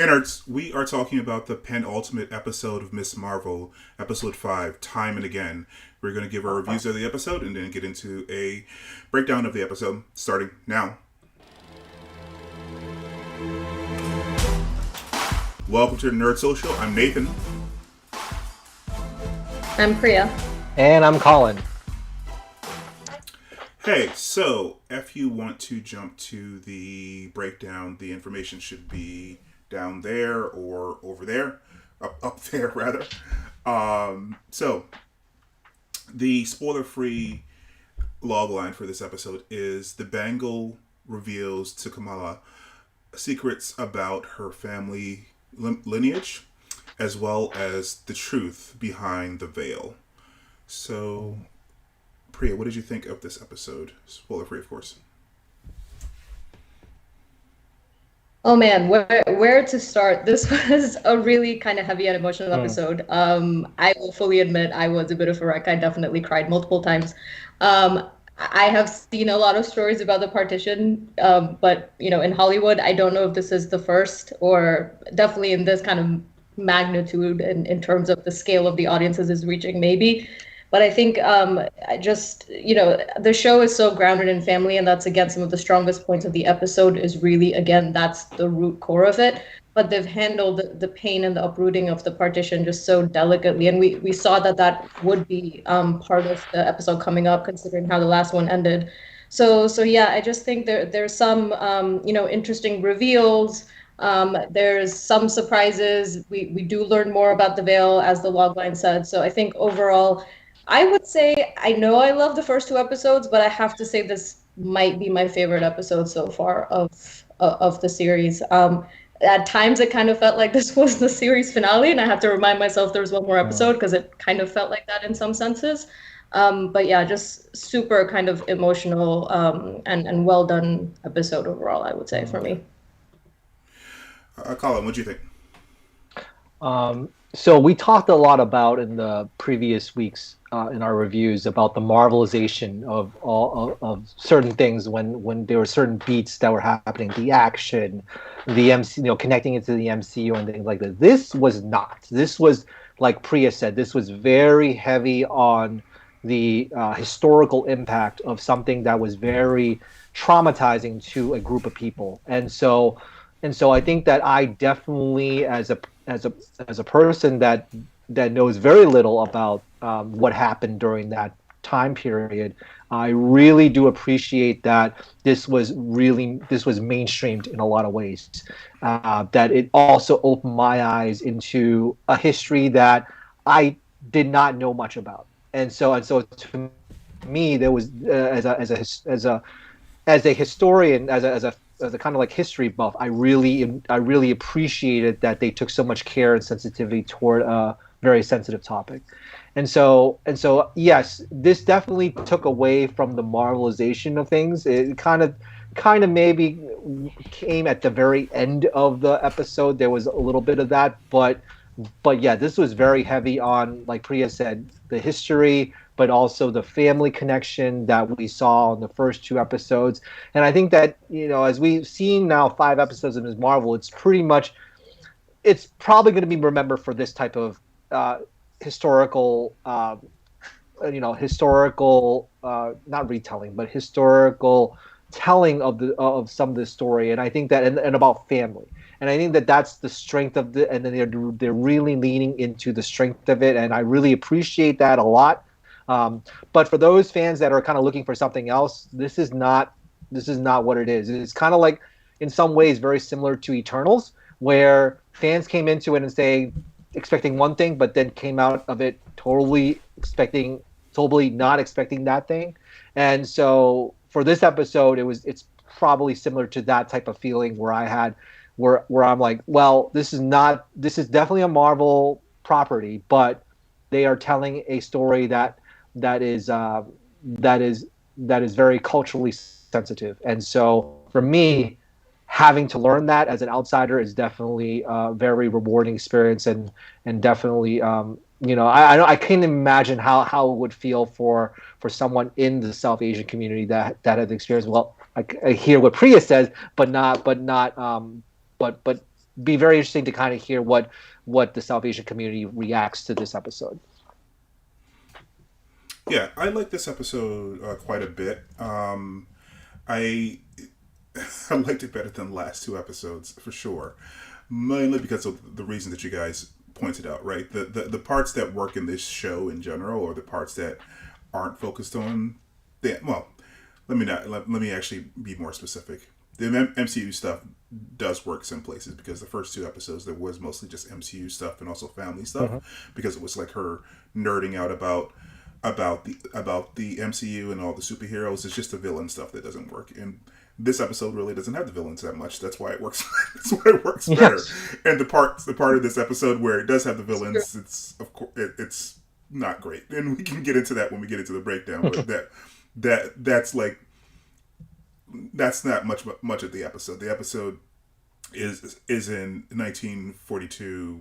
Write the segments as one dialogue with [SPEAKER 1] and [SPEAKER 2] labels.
[SPEAKER 1] Innards, we are talking about the penultimate episode of Miss Marvel, episode 5, Time and Again. We're going to give our reviews of the episode and then get into a breakdown of the episode, starting now. Welcome to the Nerd Social. I'm Nathan.
[SPEAKER 2] I'm Priya.
[SPEAKER 3] And I'm Colin.
[SPEAKER 1] Hey, so if you want to jump to the breakdown, the information should be down there or over there, up there rather. So the spoiler-free logline for this episode is the bangle reveals to Kamala secrets about her family lineage, as well as the truth behind the veil. So, Priya, what did you think of this episode? Spoiler-free, of course.
[SPEAKER 2] Oh man, where to start? This was a really kind of heavy and emotional episode. I will fully admit I was a bit of a wreck. I definitely cried multiple times. I have seen a lot of stories about the partition, but in Hollywood, I don't know if this is the first, or definitely in this kind of magnitude in terms of the scale of the audiences is reaching, maybe. But I think the show is so grounded in family, and that's, again, some of the strongest points of the episode is really, again, that's the root core of it. But they've handled the pain and the uprooting of the partition just so delicately. And we saw that would be part of the episode coming up, considering how the last one ended. So yeah, I just think there's some, interesting reveals. There's some surprises. We do learn more about the veil, as the logline said. So I think overall, I would say I know I love the first two episodes, but I have to say this might be my favorite episode so far of the series. At times, it kind of felt like this was the series finale, and I have to remind myself there was one more episode because it kind of felt like that in some senses. But yeah, just super kind of emotional and well done episode overall, I would say, for me.
[SPEAKER 1] Colin, what do you think?
[SPEAKER 3] So we talked a lot about in the previous weeks in our reviews about the marvelization of all of certain things when there were certain beats that were happening, the action, the MC, connecting it to the MCU and things like that. This was not. This was, like Priya said, this was very heavy on the historical impact of something that was very traumatizing to a group of people, and so I think that I definitely, as a person that knows very little about what happened during that time period, I really do appreciate that this was mainstreamed in a lot of ways. That it also opened my eyes into a history that I did not know much about, and so to me, there was as a historian, as a kind of like history buff, I really appreciated that they took so much care and sensitivity toward a very sensitive topic. And so yes, this definitely took away from the marvelization of things. It kind of maybe came at the very end of the episode. There was a little bit of that, but yeah, this was very heavy on, like Priya said, the history, but also the family connection that we saw in the first two episodes. And I think that, as we've seen now 5 episodes of Ms. Marvel, it's probably going to be remembered for this type of historical, not retelling, but historical telling of some of the story. And I think that, and about family. And I think that that's the strength of and then they're really leaning into the strength of it. And I really appreciate that a lot. But for those fans that are kind of looking for something else, this is not what it is. It's kind of like, in some ways, very similar to Eternals, where fans came into it and expecting one thing, but then came out of it totally not expecting that thing. And so for this episode, it's probably similar to that type of feeling where I had, where I'm like, well, this is definitely a Marvel property, but they are telling a story that is very culturally sensitive. And so for me, having to learn that as an outsider is definitely a very rewarding experience, and definitely I can't imagine how it would feel for someone in the South Asian community that has experienced. Well, I hear what Priya says, but be very interesting to kind of hear what the South Asian community reacts to this episode.
[SPEAKER 1] Yeah, I like this episode quite a bit. I I liked it better than the last two episodes for sure, mainly because of the reason that you guys pointed out. Right, the parts that work in this show in general, or the parts that aren't focused on. Well, let me actually be more specific. The MCU stuff does work some places because the first two episodes there was mostly just MCU stuff and also family stuff, because it was like her nerding out about the MCU and all the superheroes. It's just the villain stuff that doesn't work. And this episode really doesn't have the villains that much. That's why it works. That's why it works better. Yes. And the part of this episode where it does have the villains, it's of course it's not great. And we can get into that when we get into the breakdown. But that's not much of the episode. The episode is in 1942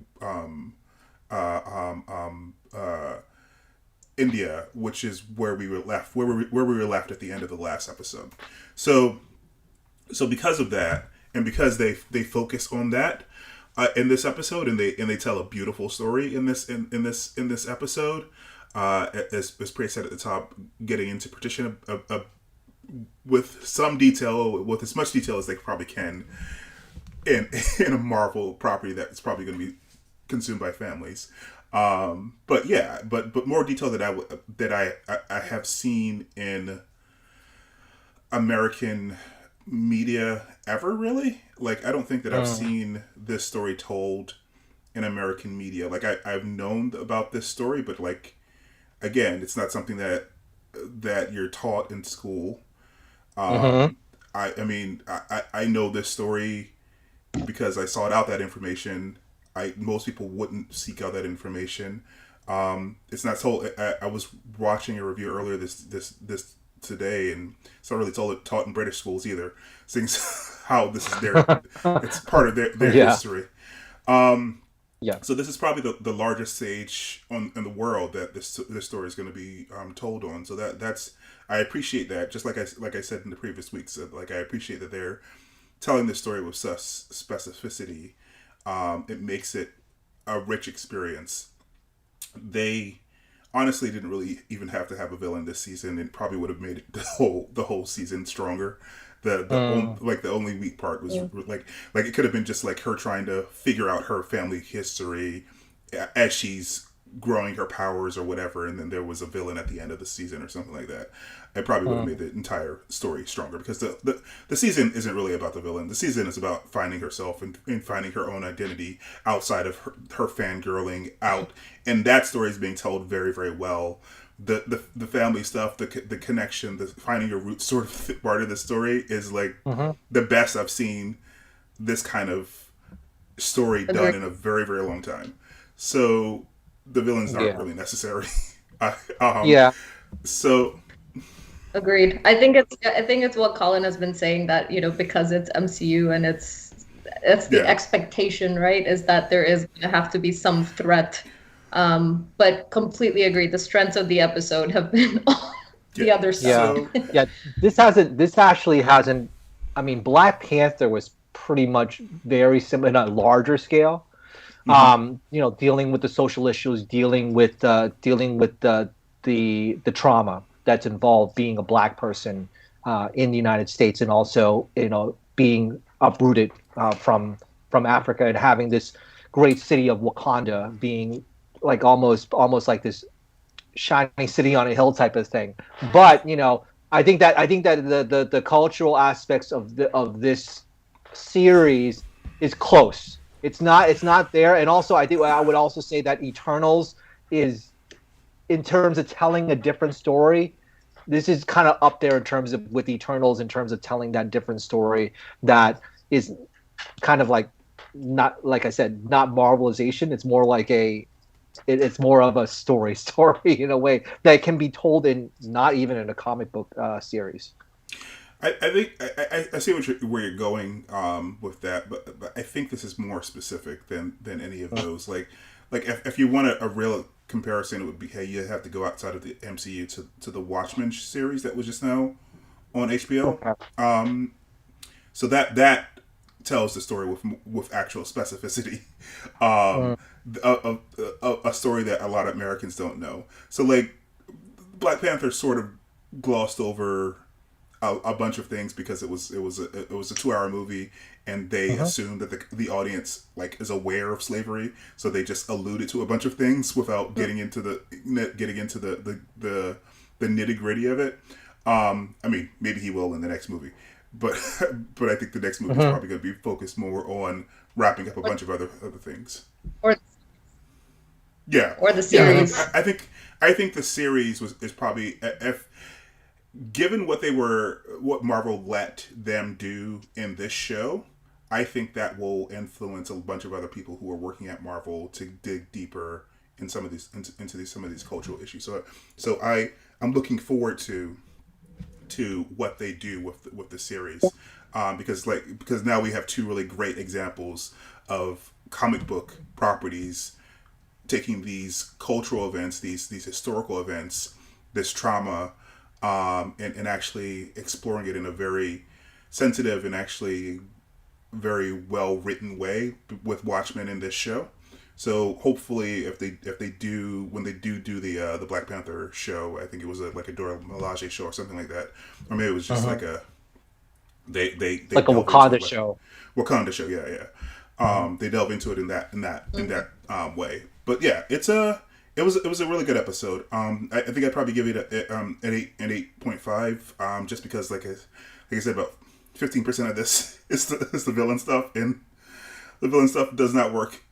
[SPEAKER 1] India, which is where we were left at the end of the last episode. So because of that, and because they focus on that in this episode, and they tell a beautiful story in this episode, as Prey said at the top, getting into partition with some detail, with as much detail as they probably can, in a Marvel property that's probably going to be consumed by families. But yeah, but more detail that I have seen in American media ever, really. Like, I don't think that I've seen this story told in American media. Like, I've known about this story, but like, again, it's not something that you're taught in school. I know this story because I sought out that information. Most people wouldn't seek out that information. It's not told. I was watching a review earlier this today, and it's not really taught in British schools either. Seeing how this is it's part of their history. So this is probably the largest stage in the world that this story is going to be told on. So that's I appreciate that. Just like I said in the previous weeks, like I appreciate that they're telling this story with such specificity. It makes it a rich experience. They honestly didn't really even have to have a villain this season. It probably would have made it the whole season stronger. The only weak part was like it could have been just like her trying to figure out her family history as she's growing her powers or whatever, and then there was a villain at the end of the season or something like that. It probably would have made the entire story stronger, because the season isn't really about the villain. The season is about finding herself and finding her own identity outside of her fangirling out, and that story is being told very, very well. The family stuff, the connection, the finding your roots sort of part of the story is like the best I've seen this kind of story done in a very, very long time. So the villains aren't really necessary. So
[SPEAKER 2] agreed. I think it's what Colin has been saying, that because it's MCU and it's the expectation, right? Is that there is going to have to be some threat. But completely agree. The strengths of the episode have been on the other side.
[SPEAKER 3] This actually hasn't. I mean, Black Panther was pretty much very similar on a larger scale. Dealing with the social issues, dealing with the trauma that's involved being a Black person in the United States, and also being uprooted from Africa, and having this great city of Wakanda being like almost like this shining city on a hill type of thing. But I think that the cultural aspects of this series is close. It's not there. And also I would also say that Eternals is, in terms of telling a different story, this is kind of up there in terms of with Eternals, in terms of telling that different story that is kind of like, not, like I said, not Marvelization. It's more like it's more of a story in a way that can be told in not even in a comic book series.
[SPEAKER 1] I think I see where you're going with that, but I think this is more specific than any of those. Like if you want a real comparison, it would be, hey, you have to go outside of the MCU to the Watchmen series that was just now on HBO.
[SPEAKER 3] Okay.
[SPEAKER 1] So that tells the story with actual specificity. Um, a story that a lot of Americans don't know. So like Black Panther sort of glossed over a bunch of things because it was a 2-hour movie, and they assumed that the audience like is aware of slavery, so they just alluded to a bunch of things without getting into the nitty gritty of it. I mean, maybe he will in the next movie, but I think the next movie is probably going to be focused more on wrapping up a bunch of other things.
[SPEAKER 2] Or the series.
[SPEAKER 1] Yeah, I think the series is probably, if given what Marvel let them do in this show, I think that will influence a bunch of other people who are working at Marvel to dig deeper in some of these some of these cultural issues. So I'm looking forward to what they do with the series, because now we have two really great examples of comic book properties taking these cultural events, these historical events, this trauma, and actually exploring it in a very sensitive and actually very well written way with Watchmen in this show. So hopefully, when they do the Black Panther show, I think it was like a Dora Milaje show or something like that, or maybe it was just like a they
[SPEAKER 3] like a Wakanda show.
[SPEAKER 1] Wakanda show, yeah. They delve into it in that way. But yeah, it was a really good episode. I think I'd probably give it an 8.5, just because like I said, about 15% of this is the villain stuff, and the villain stuff does not work.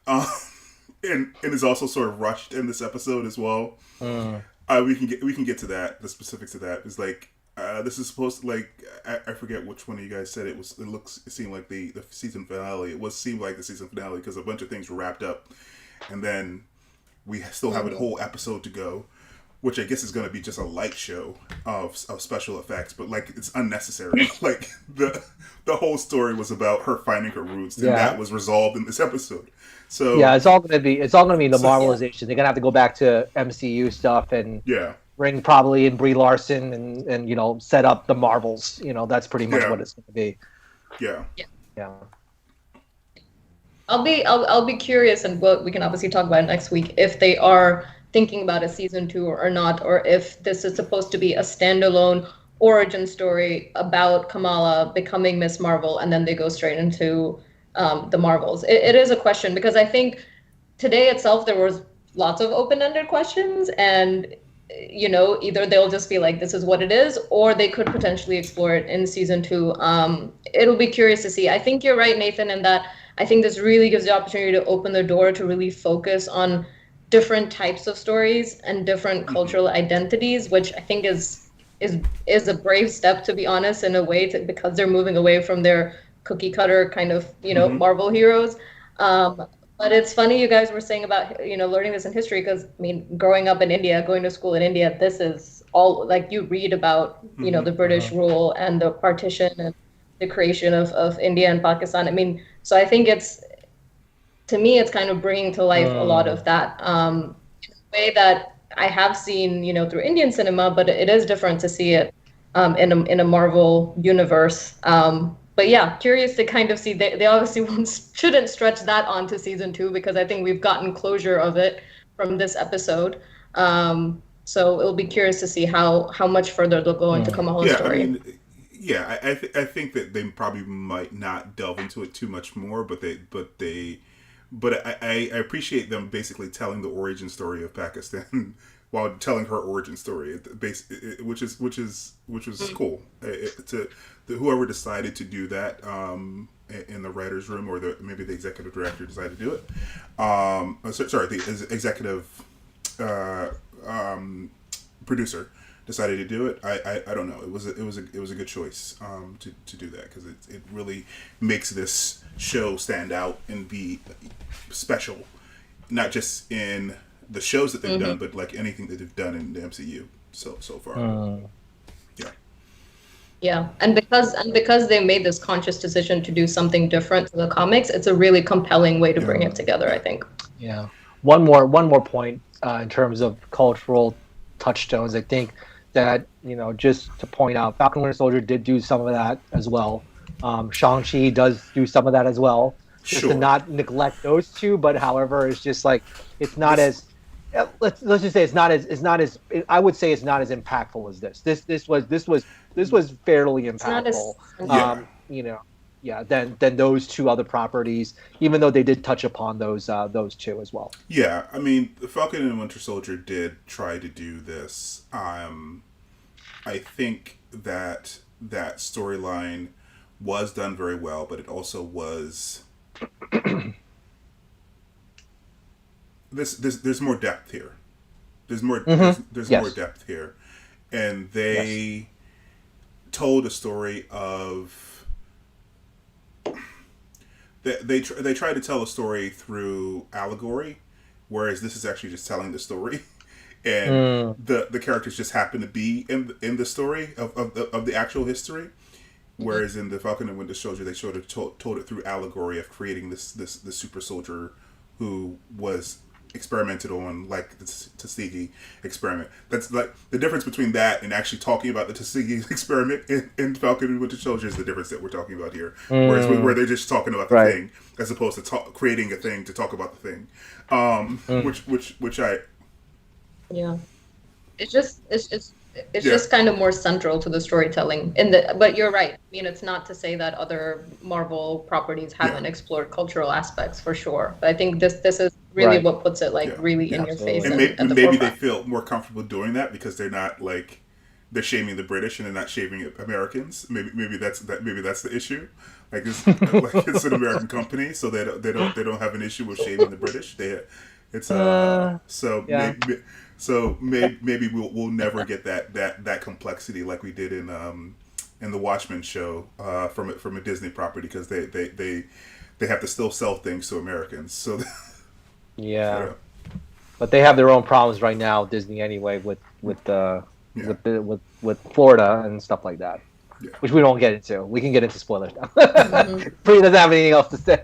[SPEAKER 1] And is also sort of rushed in this episode as well. We can get to that. The specifics of that is like this is supposed to, like, I forget which one of you guys said it was. It seemed like the season finale. Seemed like the season finale because a bunch of things were wrapped up, and then we still have a whole episode to go, which I guess is going to be just a light show of special effects, but like it's unnecessary. Like the whole story was about her finding her roots, and that was resolved in this episode. So
[SPEAKER 3] yeah, it's all gonna be the Marvelization. They're gonna have to go back to MCU stuff and bring probably in Brie Larson and set up the Marvels. That's pretty much what it's gonna be.
[SPEAKER 1] Yeah.
[SPEAKER 2] I'll be curious, and we can obviously talk about it next week, if they are thinking about a season 2 or not, or if this is supposed to be a standalone origin story about Kamala becoming Miss Marvel, and then they go straight into the Marvels. It is a question, because I think today itself there was lots of open-ended questions, and either they'll just be like, this is what it is, or they could potentially explore it in season 2. It'll be curious to see. I think you're right, Nathan, in that I think this really gives the opportunity to open the door to really focus on different types of stories and different cultural identities, which I think is a brave step, to be honest, in a way, because they're moving away from their cookie cutter kind of Marvel heroes. But it's funny you guys were saying about learning this in history, because I mean, growing up in India, going to school in India, this is all like you read about the British rule and the partition and the creation of India and Pakistan. I mean, so I think to me it's kind of bringing to life a lot of that in a way that I have seen through Indian cinema, but it is different to see it in a Marvel universe. But yeah, curious to kind of see. They obviously shouldn't stretch that onto season 2, because I think we've gotten closure of it from this episode. So it'll be curious to see how much further they'll go into Kamala's story.
[SPEAKER 1] I mean, I think that they probably might not delve into it too much more, but I appreciate them basically telling the origin story of Pakistan while telling her origin story, which was cool. To whoever decided to do that in the writers' room, or maybe the executive director decided to do it. The executive producer decided to do it. I don't know. It was a good choice to do that, because it really makes this show stand out and be special, not just in the shows that they've done, but like anything that they've done in the MCU so far.
[SPEAKER 2] Yeah, and because they made this conscious decision to do something different to the comics, it's a really compelling way to bring it together, I think.
[SPEAKER 3] Yeah. One more point in terms of cultural touchstones. I think that just to point out, Falcon Winter Soldier did do some of that as well. Shang-Chi does do some of that as well. Just
[SPEAKER 1] Sure.
[SPEAKER 3] to not neglect those two, but however, it's just like it's not
[SPEAKER 1] This-
[SPEAKER 3] as let's just say it's not as I would say it's not as impactful as this. This was fairly
[SPEAKER 2] not as-
[SPEAKER 3] impactful.
[SPEAKER 1] Yeah.
[SPEAKER 3] You know, yeah, than those two other properties, even though they did touch upon those two as well.
[SPEAKER 1] Yeah, I mean, the Falcon and Winter Soldier did try to do this. I think that storyline was done very well, but it also was there's more depth here. There's more there's
[SPEAKER 3] Yes.
[SPEAKER 1] more depth here, and they told a story of they tried to tell a story through allegory, whereas this is actually just telling the story. And the characters just happen to be in the story of the actual history, whereas in the Falcon and Winter Soldier they sort of told it through allegory of creating this super soldier who was experimented on, like the Tuskegee experiment. That's like the difference between that and actually talking about the Tuskegee experiment in Falcon and Winter Soldier is the difference that we're talking about here. Whereas where they're just talking about the thing as opposed to creating a thing to talk about the thing, which I.
[SPEAKER 2] Yeah, it's just kind of more central to the storytelling. But you're right. I mean, it's not to say that other Marvel properties haven't explored cultural aspects for sure. But I think this is really what puts it really in your face.
[SPEAKER 1] And
[SPEAKER 2] at the
[SPEAKER 1] maybe they
[SPEAKER 2] forefront.
[SPEAKER 1] feel more comfortable doing that because they're not like they're shaming the British and they're not shaming Americans. Maybe that's the issue. Like it's an American company, so they don't have an issue with shaming the British. Maybe we'll never get that complexity like we did in the Watchmen show from a Disney property because they have to still sell things to Americans. So
[SPEAKER 3] but they have their own problems right now, Disney anyway, with Florida and stuff like that, which we don't get into. We can get into spoilers now. Bree doesn't have anything else to say.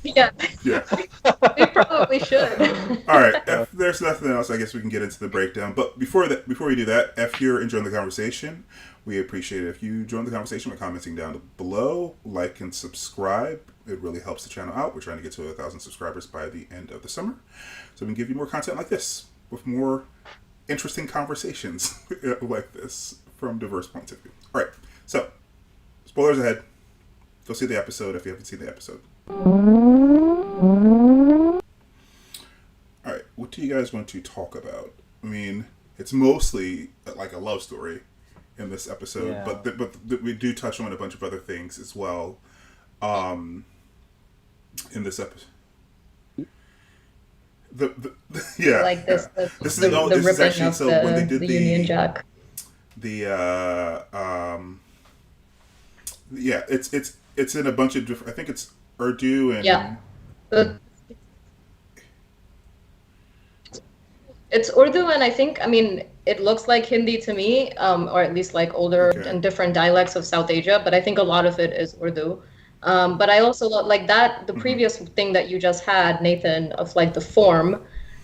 [SPEAKER 2] Yeah. We probably should.
[SPEAKER 1] All right. If there's nothing else, I guess we can get into the breakdown. But before we do that, if you're enjoying the conversation, we appreciate it if you join the conversation by commenting down below, like and subscribe. It really helps the channel out. We're trying to get to 1,000 subscribers by the end of the summer, so we can give you more content like this with more interesting conversations like this from diverse points of view. All right. So, spoilers ahead. Go see the episode if you haven't seen the episode. Alright, what do you guys want to talk about? I mean, it's mostly like a love story in this episode, but we do touch on a bunch of other things as well in this episode.
[SPEAKER 2] Like this
[SPEAKER 1] this
[SPEAKER 2] the
[SPEAKER 1] is
[SPEAKER 2] ribbon
[SPEAKER 1] actually
[SPEAKER 2] of
[SPEAKER 1] so when they did
[SPEAKER 2] the Union Jack.
[SPEAKER 1] It's in a bunch of different. I think it's Urdu and
[SPEAKER 2] it's Urdu, and I think it looks like Hindi to me, or at least like older and different dialects of South Asia. But I think a lot of it is Urdu. But I also like that the previous thing that you just had, Nathan, of like the form.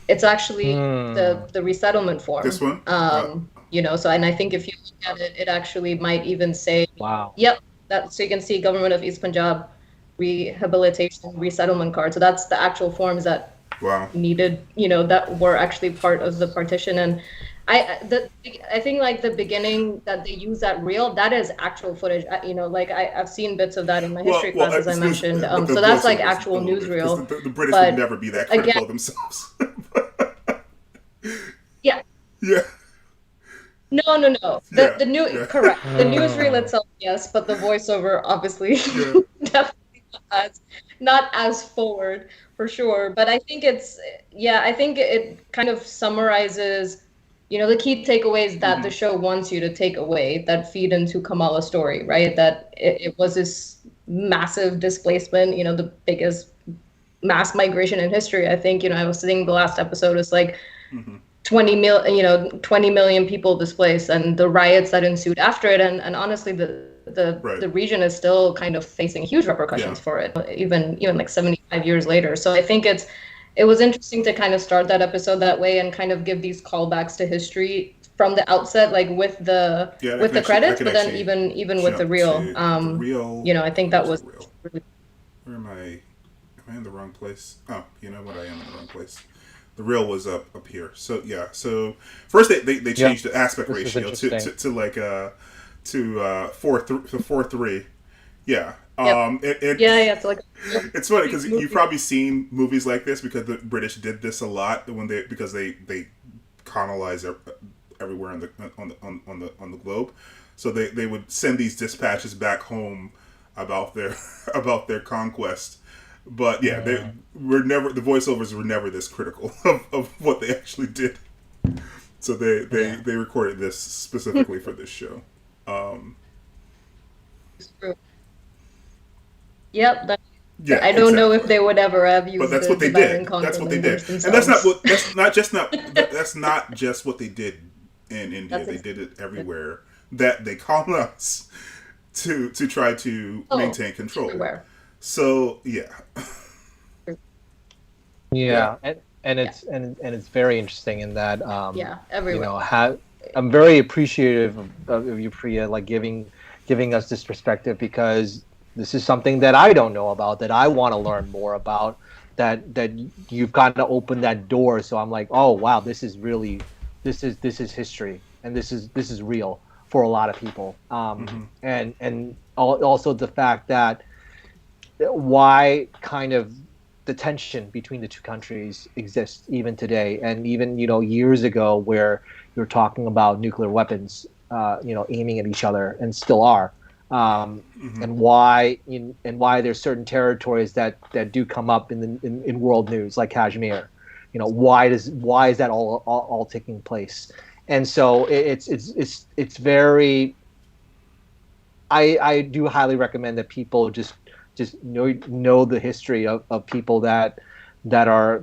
[SPEAKER 2] It's actually the resettlement form.
[SPEAKER 1] This one.
[SPEAKER 2] So and I think if you look at it, it actually might even say, Yep. So you can see Government of East Punjab Rehabilitation Resettlement Card. So that's the actual forms that needed, that were actually part of the partition. And I think like the beginning that they use that reel, that is actual footage. I've seen bits of that in my history class, as I mentioned. So that's like actual newsreel.
[SPEAKER 1] The British would never be that critical of themselves.
[SPEAKER 2] Yeah. No. The new correct. The newsreel itself, yes, but the voiceover obviously definitely not as forward for sure. But I think I think it kind of summarizes, the key takeaways that the show wants you to take away that feed into Kamala's story, right? That it was this massive displacement, the biggest mass migration in history. I think, I was saying the last episode was like 20 million people displaced, and the riots that ensued after it, and honestly the region is still kind of facing huge repercussions for it, even like 75 years later. So I think it was interesting to kind of start that episode that way and kind of give these callbacks to history from the outset, like with the credits, but then even with the reel,
[SPEAKER 1] the reel.
[SPEAKER 2] I think that was really...
[SPEAKER 1] Where am I? Am I in the wrong place? Oh, you know what? I am in the wrong place. The reel was up here. So yeah. So first they changed the aspect ratio to like to 4:3. Yeah.
[SPEAKER 2] So like,
[SPEAKER 1] it's funny because you've probably seen movies like this because the British did this a lot because they colonize everywhere on the globe, so they would send these dispatches back home about their conquest. But yeah, the voiceovers were never this critical of what they actually did. So they recorded this specifically for this show.
[SPEAKER 2] It's true. Yep. I don't know if they would ever have used.
[SPEAKER 1] But that's what they did. That's what they did, and that's not just what they did in India. They did it everywhere that they colonized to try to maintain control.
[SPEAKER 2] Everywhere.
[SPEAKER 1] So yeah.
[SPEAKER 3] And it's very interesting in that
[SPEAKER 2] everywhere.
[SPEAKER 3] I'm very appreciative of you, Priya, like giving us this perspective, because this is something that I don't know about, that I want to learn more about, that you've kind of opened that door. So I'm like, oh wow, this is history, and this is real for a lot of people. And also the fact that why kind of the tension between the two countries exists even today, and even years ago, where you're talking about nuclear weapons, aiming at each other, and still are. And why there's certain territories that do come up in world news, like Kashmir. Why is that all taking place? And so it's very. I do highly recommend that people just know the history of people that are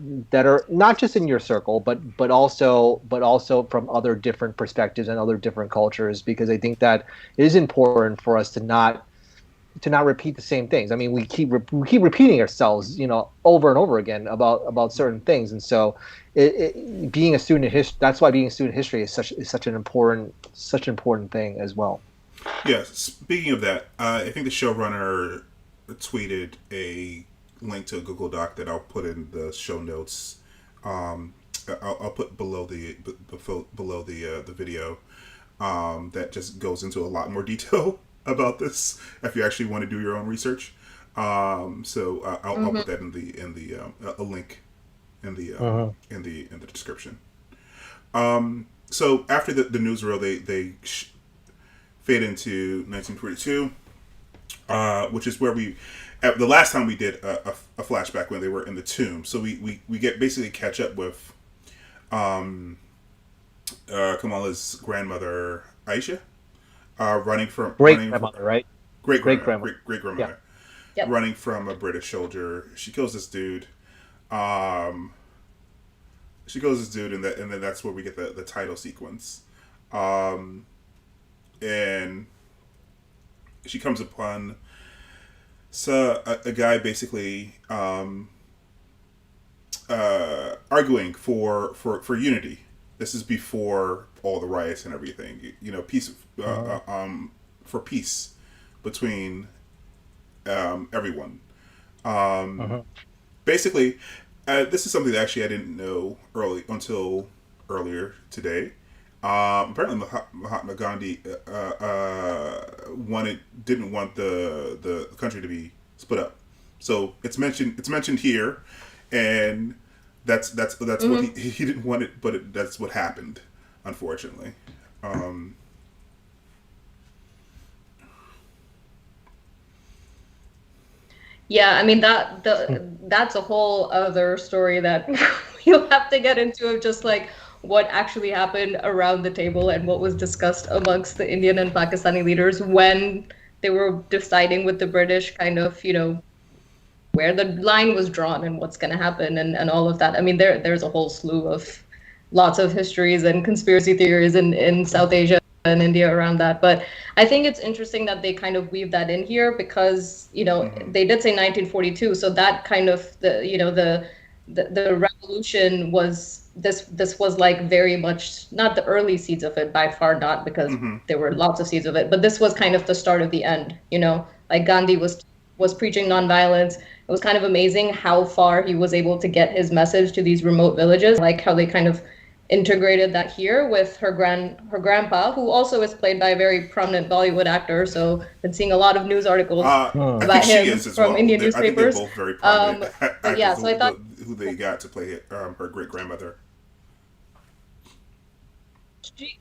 [SPEAKER 3] not just in your circle, but also from other different perspectives and other different cultures, because I think that it is important for us to not repeat the same things. I mean, we keep repeating ourselves, over and over again about certain things, and so being a student of history, that's why being a student of history is such an important thing as well.
[SPEAKER 1] Yeah. Speaking of that, I think the showrunner tweeted a link to a Google Doc that I'll put in the show notes. I'll put below the video that just goes into a lot more detail about this if you actually want to do your own research. So I'll put that in the a link in the description. So after the newsreel, they fade into 1942, which is where the last time we did a flashback when they were in the tomb. So we get basically catch up with Kamala's grandmother Aisha, running from
[SPEAKER 3] great-grandmother, right?
[SPEAKER 1] Great-grandmother.
[SPEAKER 3] Yeah.
[SPEAKER 2] Yep.
[SPEAKER 1] Running from a British soldier. She kills this dude. And then that's where we get the title sequence. And she comes upon a guy basically arguing for unity. This is before all the riots and everything. Peace for peace between everyone. Basically, this is something that actually I didn't know until earlier today. Apparently, Mahatma Gandhi didn't want the country to be split up. So it's mentioned here, and that's what he didn't want it, but that's what happened, unfortunately.
[SPEAKER 2] Yeah, I mean that's a whole other story that you'll have to get into, of just like what actually happened around the table and what was discussed amongst the Indian and Pakistani leaders when they were deciding with the British, kind of, where the line was drawn and what's going to happen and all of that. I mean, there's a whole slew of lots of histories and conspiracy theories in South Asia and India around that. But I think it's interesting that they kind of weave that in here, because, they did say 1942. So that kind of, the revolution was this was like very much not the early seeds of it, by far not, because there were lots of seeds of it, but this was kind of the start of the end, you know, like Gandhi was preaching nonviolence. It was kind of amazing how far he was able to get his message to these remote villages, like how they kind of integrated that here with her grandpa, who also is played by a very prominent Bollywood actor. So been seeing a lot of news articles about him from Indian newspapers.
[SPEAKER 1] I think they're both very prominent
[SPEAKER 2] But yeah, so I thought
[SPEAKER 1] who they got to play her great grandmother.
[SPEAKER 2] She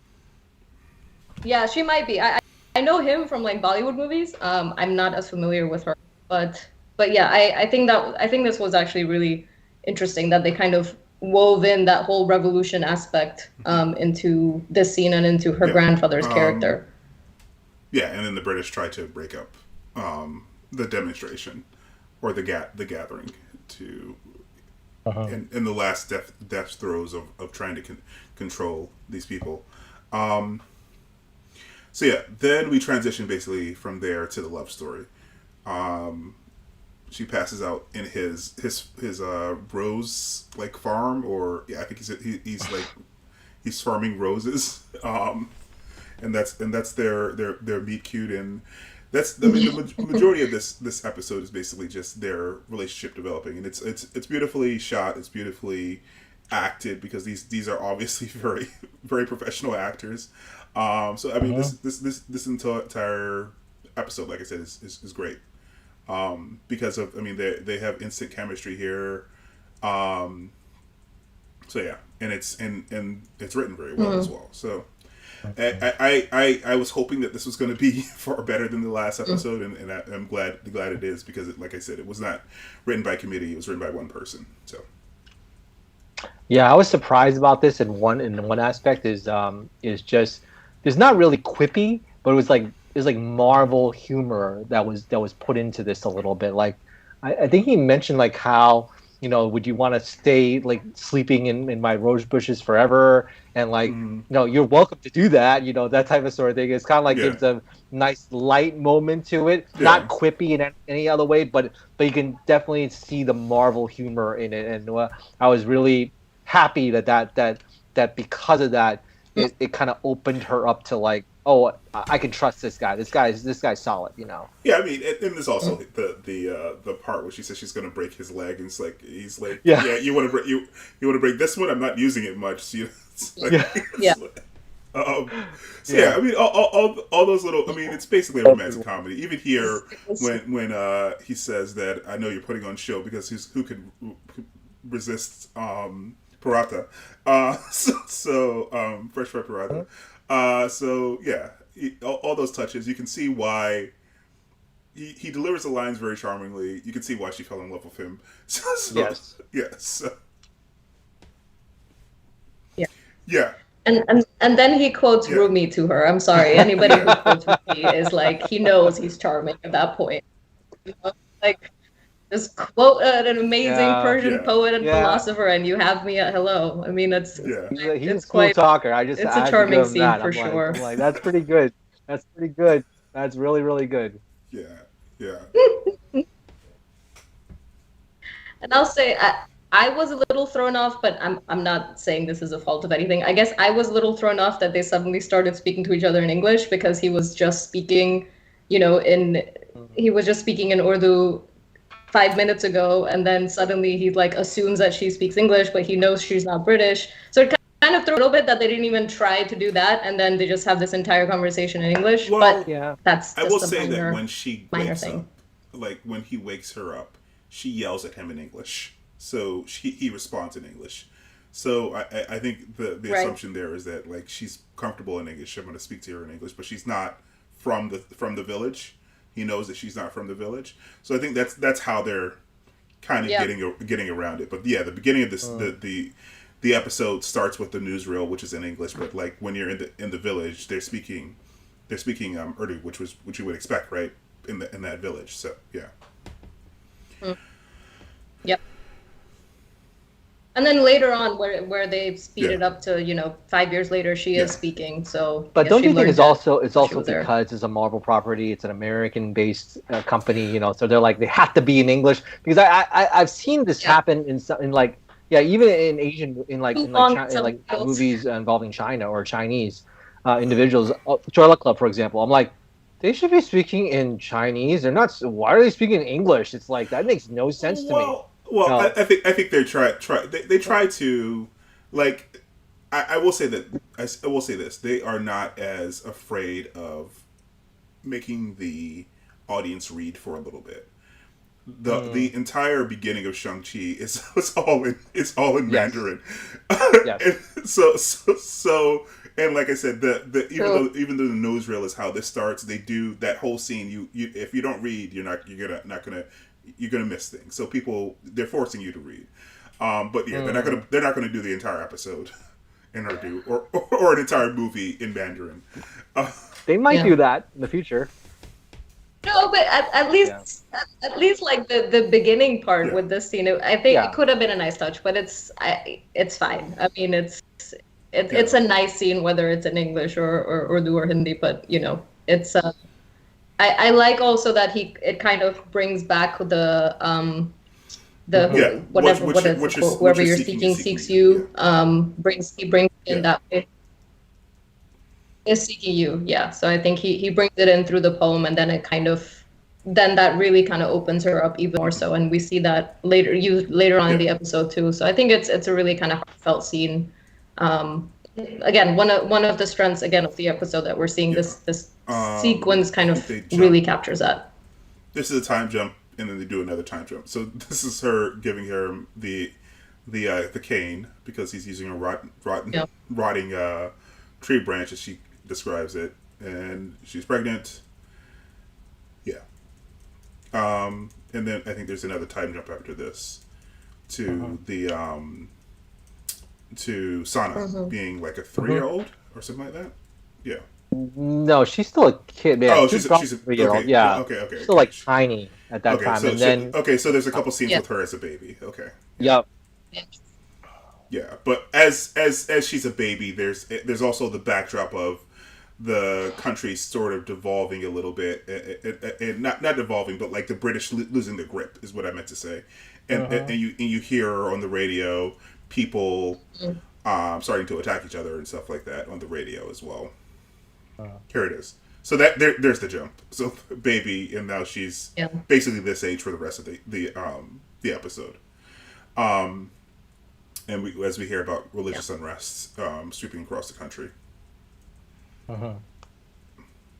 [SPEAKER 2] might be. I know him from like Bollywood movies. I'm not as familiar with her, but yeah, I think this was actually really interesting that they kind of wove in that whole revolution aspect into this scene and into her grandfather's character.
[SPEAKER 1] Yeah, and then the British tried to break up the demonstration or the gathering to in the last death throes of trying to control these people. So yeah, then we transition basically from there to the love story. She passes out in his rose like farm, or I think he's farming roses, and that's their meet cute, and the majority of this episode is basically just their relationship developing, and it's beautifully shot, it's beautifully acted because these are obviously very very professional actors. So I mean this entire episode, like I said, is great. Because of, I mean, they have instant chemistry here. So yeah, and it's written very well as well. So I was hoping that this was going to be far better than the last episode, and I'm glad it is, because like I said, it was not written by committee; it was written by one person. So
[SPEAKER 3] yeah, I was surprised about this in one aspect is just it's not really quippy, but it was like Marvel humor that was put into this a little bit. Like I think he mentioned like how, you know, would you want to stay like sleeping in my rose bushes forever, and like no, you're welcome to do that, you know, that type of sort of thing. It's kind of like gives a nice light moment to it, not quippy in any other way, but you can definitely see the Marvel humor in it, and I was really happy that because of that it kind of opened her up to like, oh, I can trust this guy. This guy's solid, you know.
[SPEAKER 1] Yeah, I mean, and there's also the part where she says she's going to break his leg, and he's like, yeah, you want to break this one? I'm not using it much. So I mean, all those little. I mean, it's basically a romantic comedy. Even here, when he says that, I know you're putting on show, because who could resist paratha? Fresh fried paratha. So yeah, all those touches, you can see why he delivers the lines very charmingly. You can see why she fell in love with him. Yes. Yeah.
[SPEAKER 2] And then he quotes Rumi to her. I'm sorry, anybody who quotes Rumi is like, he knows he's charming at that point. You know? Like, just quote an amazing Persian poet and philosopher, and you have me at hello. I mean, he's
[SPEAKER 3] a cool talker. It's
[SPEAKER 2] a charming scene for sure.
[SPEAKER 3] I'm like, that's pretty good. That's pretty good. That's really, really good.
[SPEAKER 1] Yeah.
[SPEAKER 2] And I'll say I was a little thrown off, but I'm not saying this is a fault of anything. I guess I was a little thrown off that they suddenly started speaking to each other in English, because he was just speaking, you know, in Urdu 5 minutes ago, and then suddenly he like assumes that she speaks English, but he knows she's not British. So it kind of threw a little bit that they didn't even try to do that, and then they just have this entire conversation in English.
[SPEAKER 1] Well,
[SPEAKER 2] but that's just
[SPEAKER 1] I will say that when she wakes
[SPEAKER 2] thing.
[SPEAKER 1] up, like when he wakes her up, she yells at him in English, so he responds in English. So I think the assumption there is that like she's comfortable in English. I'm going to speak to her in English, but she's not from the village. He knows that she's not from the village, so I think that's how they're kind of getting around it. But yeah, the beginning of this the episode starts with the newsreel, which is in English, but like when you're in the village, they're speaking Urdu, which you would expect, right, in that village. So yeah.
[SPEAKER 2] Yep. And then later on, where they speed
[SPEAKER 1] Yeah.
[SPEAKER 2] it up to 5 years later, she is speaking. So,
[SPEAKER 3] But
[SPEAKER 2] I guess
[SPEAKER 3] don't
[SPEAKER 2] she
[SPEAKER 3] you think
[SPEAKER 2] learned
[SPEAKER 3] it's
[SPEAKER 2] that
[SPEAKER 3] also
[SPEAKER 2] while she was there.
[SPEAKER 3] because it's a Marvel property, it's an American-based company, so they're like they have to be in English because I've seen this happen in like even in Asian in like
[SPEAKER 2] Subtitles.
[SPEAKER 3] movies involving China or Chinese individuals. Charlotte Club, for example, I'm like they should be speaking in Chinese. They're not. Why are they speaking English? It's like that makes no sense to me.
[SPEAKER 1] Well, I think they try to like. I will say that I will say this: they are not as afraid of making the audience read for a little bit. The entire beginning of Shang-Chi is it's all in Mandarin.
[SPEAKER 3] Yes.
[SPEAKER 1] And so and like I said, even though the newsreel is how this starts, they do that whole scene. You if you don't read, you're gonna miss things. So they're forcing you to read. But yeah, they're not gonna do the entire episode in Urdu or an entire movie in Mandarin.
[SPEAKER 3] They might do that in the future.
[SPEAKER 2] No, but at least like the beginning part with this scene, I think it could have been a nice touch, but it's fine. I mean, it's a nice scene whether it's in English or Urdu or Hindi, but it's I like also that it kind of brings back the whoever you're seeking seeks you. He brings in that way. Is seeking you, yeah. So I think he brings it in through the poem, and then that really kind of opens her up even more so, and we see that later on in the episode too. So I think it's a really kind of heartfelt scene. Again, one of the strengths of the episode that we're seeing this sequence kind of really captures that.
[SPEAKER 1] This is a time jump, and then they do another time jump. So this is her giving him the cane because he's using a rotting tree branch, as she describes it, and she's pregnant. Yeah. And then I think there's another time jump after this to to Sana being like a 3-year-old or something like that. Yeah.
[SPEAKER 3] No, she's still a kid, man.
[SPEAKER 1] Oh, she's a 3-year-old.
[SPEAKER 3] Okay, yeah.
[SPEAKER 1] Okay.
[SPEAKER 3] Still like tiny at that time, and then
[SPEAKER 1] so there's a couple scenes with her as a baby. Okay.
[SPEAKER 3] Yep.
[SPEAKER 1] Yeah, but as she's a baby, there's also the backdrop of the country sort of devolving a little bit, and not devolving, but like the British losing their grip is what I meant to say, and you hear on the radio people starting to attack each other and stuff like that on the radio as well. Here it is. So there's the jump. So baby, and now she's basically this age for the rest of the episode. And as we hear about religious unrest sweeping across the country.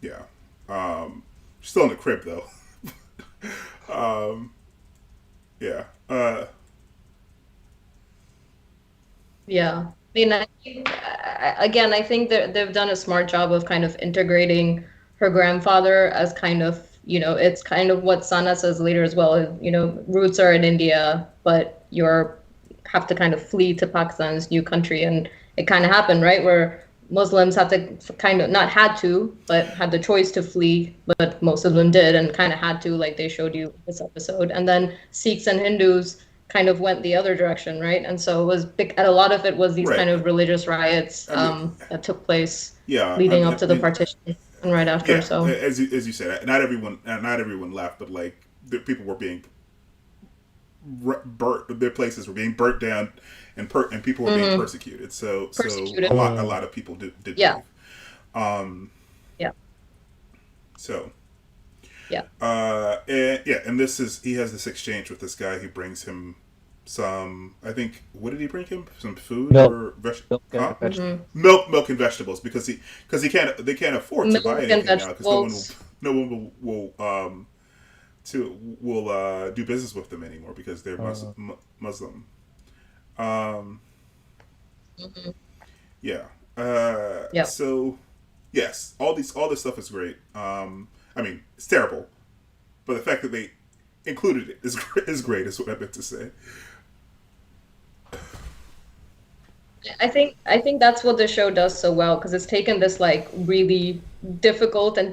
[SPEAKER 1] Yeah. She's still in the crib, though. Yeah.
[SPEAKER 2] Yeah. I mean, I think that they've done a smart job of kind of integrating her grandfather as kind of, it's kind of what Sana says later as well. Roots are in India, but have to kind of flee to Pakistan's new country, and it kind of happened, right, where Muslims have to kind of not had to, but had the choice to flee, but most of them did, and kind of had to, like they showed you this episode. And then Sikhs and Hindus kind of went the other direction, right? And so it was big, and a lot of it was these kind of religious riots that took place leading up to the partition and right after. So
[SPEAKER 1] as you said, not everyone left, but like the people were being burnt, their places were being burnt down, and people were being persecuted. So a lot of people did leave. So and he has this exchange with this guy who brings him some, I think, what did he bring him? Some food or milk and vegetables, because they can't afford to buy anything now, because no one will do business with them anymore because they're Muslim. So yes, all this stuff is great. I mean, it's terrible, but the fact that they included it is great, is what I meant to say.
[SPEAKER 2] I think that's what the show does so well, because it's taken this like really difficult and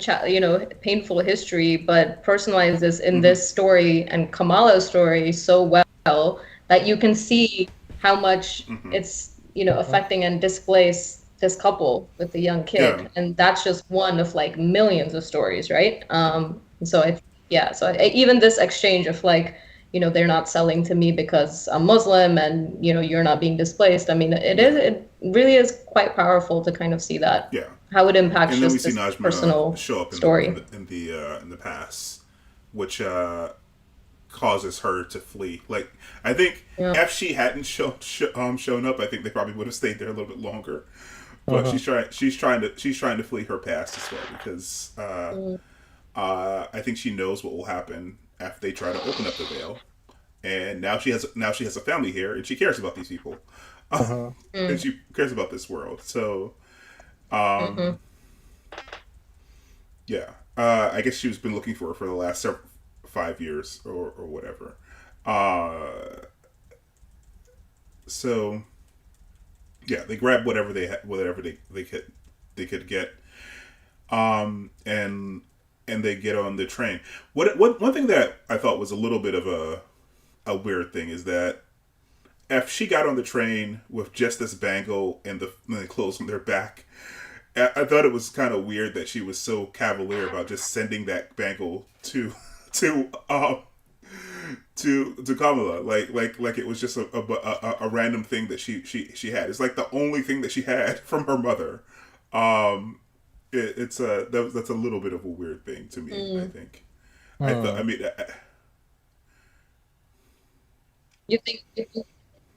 [SPEAKER 2] painful history, but personalizes in this story and Kamala's story so well that you can see how much it's, affecting and displace this couple with the young kid.
[SPEAKER 1] Yeah.
[SPEAKER 2] And that's just one of like millions of stories, right? So even this exchange of like, they're not selling to me because I'm Muslim and, you're not being displaced. I mean, it really is quite powerful to kind of see that.
[SPEAKER 1] Yeah.
[SPEAKER 2] How it impacts
[SPEAKER 1] And then we
[SPEAKER 2] just
[SPEAKER 1] see
[SPEAKER 2] this
[SPEAKER 1] Najma
[SPEAKER 2] personal
[SPEAKER 1] show up
[SPEAKER 2] story.
[SPEAKER 1] in the past, which causes her to flee. Like, I think if she hadn't shown up, I think they probably would have stayed there a little bit longer. But she's trying to flee her past as well, because I think she knows what will happen after they try to open up the veil. And now she has a family here, and she cares about these people, and she cares about this world. So, yeah, I guess she's been looking for her for the last 5 years or whatever. So, yeah, they grab whatever they could get, and they get on the train. One thing that I thought was a little bit of a weird thing is that if she got on the train with just this bangle and the clothes on their back, I thought it was kind of weird that she was so cavalier about just sending that bangle to Kamala, like it was just a random thing that she had. It's like the only thing that she had from her mother. That's a little bit of a weird thing to me. I think.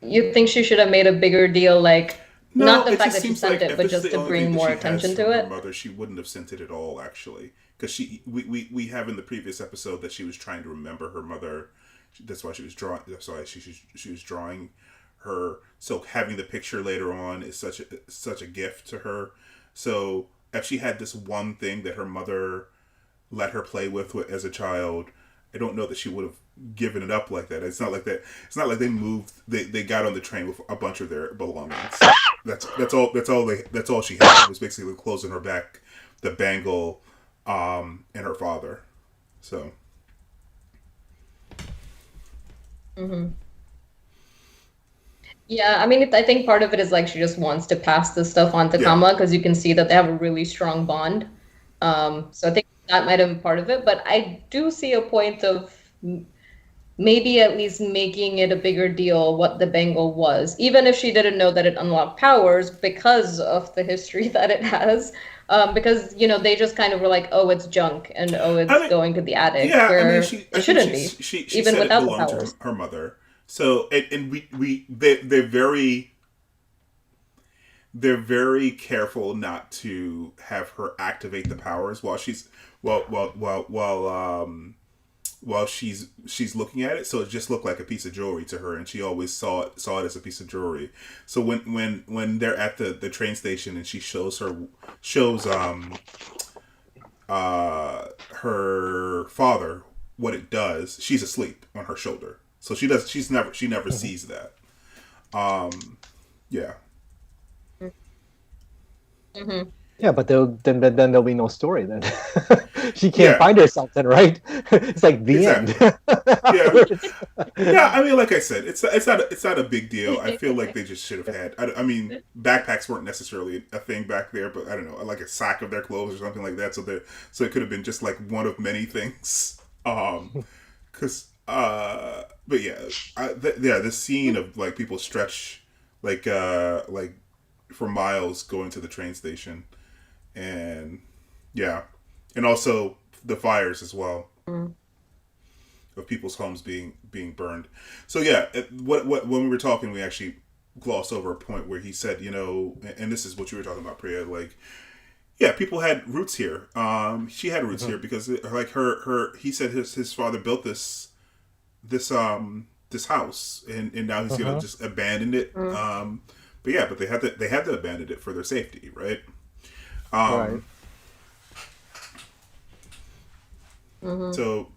[SPEAKER 2] You think she should have made a bigger deal, like
[SPEAKER 1] No,
[SPEAKER 2] not the
[SPEAKER 1] it
[SPEAKER 2] fact
[SPEAKER 1] just
[SPEAKER 2] that she
[SPEAKER 1] seems
[SPEAKER 2] sent
[SPEAKER 1] like
[SPEAKER 2] it,
[SPEAKER 1] if
[SPEAKER 2] but
[SPEAKER 1] this is
[SPEAKER 2] just
[SPEAKER 1] the
[SPEAKER 2] to
[SPEAKER 1] only
[SPEAKER 2] bring
[SPEAKER 1] thing that
[SPEAKER 2] more
[SPEAKER 1] she has
[SPEAKER 2] attention
[SPEAKER 1] from
[SPEAKER 2] to
[SPEAKER 1] her
[SPEAKER 2] it.
[SPEAKER 1] mother, she wouldn't have sent it at all, actually, because we have in the previous episode that she was trying to remember her mother. That's why she was drawing. That's why she was drawing her. So having the picture later on is such a gift to her. So if she had this one thing that her mother let her play with as a child, I don't know that she would have given it up like that. It's not like that. It's not like they moved. They got on the train with a bunch of their belongings. That's all she had. It was basically the clothes on her back, the bangle, and her father. So.
[SPEAKER 2] Yeah, I mean, I think part of it is like she just wants to pass this stuff on to Kamala, because you can see that they have a really strong bond. So I think that might have been part of it. But I do see a point of maybe at least making it a bigger deal what the bangle was, even if she didn't know that it unlocked powers because of the history that it has. Because they just kind of were like, oh, it's junk, and oh, it's going to the attic, where it shouldn't be,
[SPEAKER 1] she
[SPEAKER 2] even
[SPEAKER 1] said
[SPEAKER 2] without
[SPEAKER 1] it
[SPEAKER 2] the
[SPEAKER 1] belonged
[SPEAKER 2] powers.
[SPEAKER 1] to her mother. So they're very careful not to have her activate the powers while she's looking at it. So it just looked like a piece of jewelry to her, and she always saw it as a piece of jewelry. So when they're at the train station and she shows her father what it does, she's asleep on her shoulder. So she never sees that. Yeah.
[SPEAKER 3] Yeah, but then there'll be no story then. She can't find herself then, right? It's like the end.
[SPEAKER 1] Yeah. I mean, like I said, it's not a big deal. I feel like they just should have had. I mean, backpacks weren't necessarily a thing back there, but I don't know, like a sack of their clothes or something like that. So it could have been just like one of many things. Because but yeah, this scene of like people stretch like for miles going to the train station, and and also the fires as well of people's homes being burned. So when we were talking, we actually glossed over a point where he said, and this is what you were talking about, Priya, like, people had roots here. She had roots here because he said his father built this house, and now he's gonna just abandon it. But they had to abandon it for their safety, right?
[SPEAKER 3] Right.
[SPEAKER 1] So